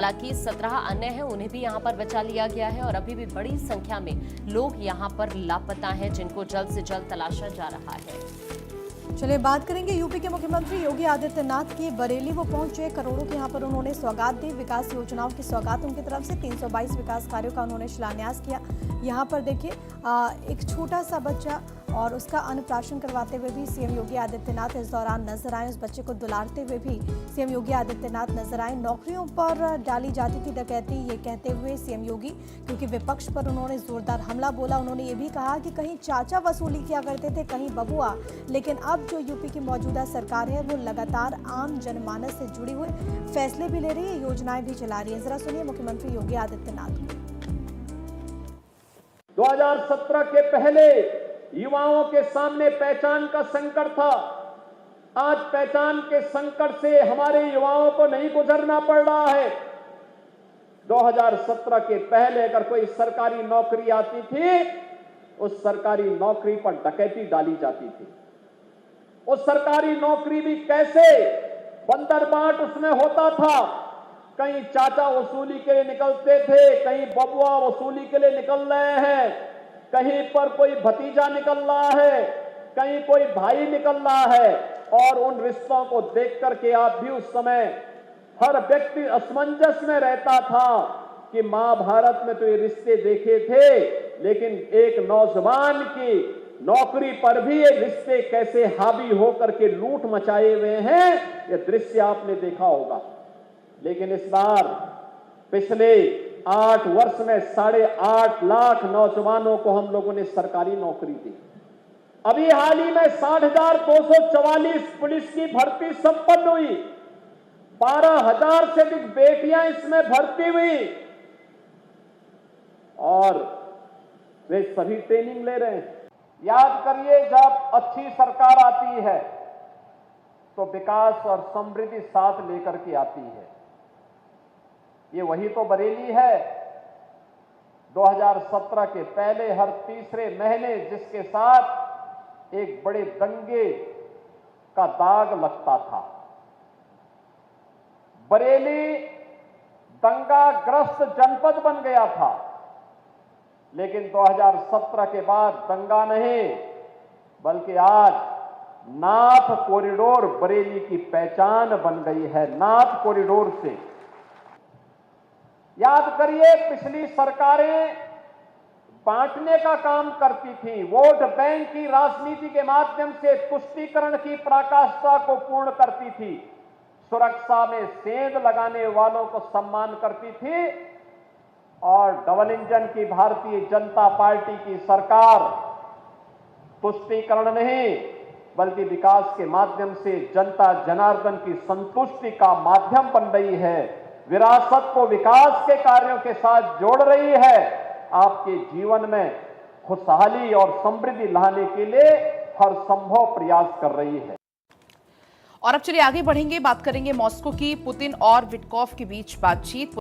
हालांकि 17 अन्य हैं, उन्हें भी यहां पर बचा लिया गया है और अभी भी बड़ी संख्या में लोग यहां पर लापता हैं, जिनको जल्द से जल्द तलाशा जा रहा है। चलिए बात करेंगे यूपी के मुख्यमंत्री योगी आदित्यनाथ की। बरेली वो पहुंचे, करोड़ों की यहां पर उन्होंने सौगात दी। विकास योजनाओं की सौगात उनकी तरफ से 322 विकास कार्यों का उन्होंने शिलान्यास किया। यहां पर देखिए एक छोटा सा बच्चा और उसका अन्नप्राशन करवाते हुए भी सीएम योगी आदित्यनाथ इस दौरान नजर आए। उस बच्चे को दुलारते हुए भी सीएम योगी आदित्यनाथ नजर आए। नौकरियों पर डाली जाती थी डकैती, ये कहते हुए सीएम योगी, क्योंकि विपक्ष पर उन्होंने जोरदार हमला बोला। उन्होंने ये भी कहा कि कहीं चाचा वसूली किया करते थे, कहीं बबुआ, लेकिन अब जो यूपी की मौजूदा सरकार है वो लगातार आम जनमानस से जुड़ी हुई फैसले भी ले रही है, योजनाएं भी चला रही है। जरा सुनिए मुख्यमंत्री योगी आदित्यनाथ को। 2017 के पहले युवाओं के सामने पहचान का संकट था। आज पहचान के संकट से हमारे युवाओं को नहीं गुजरना पड़ रहा है। 2017 के पहले अगर कोई सरकारी नौकरी आती थी, उस सरकारी नौकरी पर डकैती डाली जाती थी। उस सरकारी नौकरी भी कैसे बंदर बाट उसमें होता था। कहीं चाचा वसूली के लिए निकलते थे, कहीं बबुआ वसूली के लिए निकल रहे हैं, कहीं पर कोई भतीजा निकल रहा है, कहीं कोई भाई निकल रहा है। और उन रिश्तों को देख करके आप भी उस समय हर व्यक्ति असमंजस में रहता था कि महाभारत में तो ये रिश्ते देखे थे, लेकिन एक नौजवान की नौकरी पर भी ये रिश्ते कैसे हावी होकर के लूट मचाए हुए हैं, ये दृश्य आपने देखा होगा। लेकिन इस बार पिछले 8 वर्ष में 8.5 लाख नौजवानों को हम लोगों ने सरकारी नौकरी दी। अभी हाल ही में 60,244 पुलिस की भर्ती संपन्न हुई। 12,000 से अधिक बेटियां इसमें भर्ती हुई और वे सभी ट्रेनिंग ले रहे हैं। याद करिए, जब अच्छी सरकार आती है तो विकास और समृद्धि साथ लेकर के आती है। ये वही तो बरेली है। 2017 के पहले हर तीसरे महीने जिसके साथ एक बड़े दंगे का दाग लगता था। बरेली दंगाग्रस्त जनपद बन गया था, लेकिन 2017 के बाद दंगा नहीं, बल्कि आज नाथ कॉरिडोर बरेली की पहचान बन गई है। नाथ कॉरिडोर से याद करिए, पिछली सरकारें बांटने का काम करती थी। वोट बैंक की राजनीति के माध्यम से तुष्टीकरण की पराकाष्ठा को पूर्ण करती थी। सुरक्षा में सेंध लगाने वालों को सम्मान करती थी। और डबल इंजन की भारतीय जनता पार्टी की सरकार तुष्टीकरण नहीं, बल्कि विकास के माध्यम से जनता जनार्दन की संतुष्टि का माध्यम बन रही है। विरासत को विकास के कार्यों के साथ जोड़ रही है। आपके जीवन में खुशहाली और समृद्धि लाने के लिए हर संभव प्रयास कर रही है। और अब चलिए आगे बढ़ेंगे, बात करेंगे मॉस्को की। पुतिन और विटकॉफ के बीच बातचीत।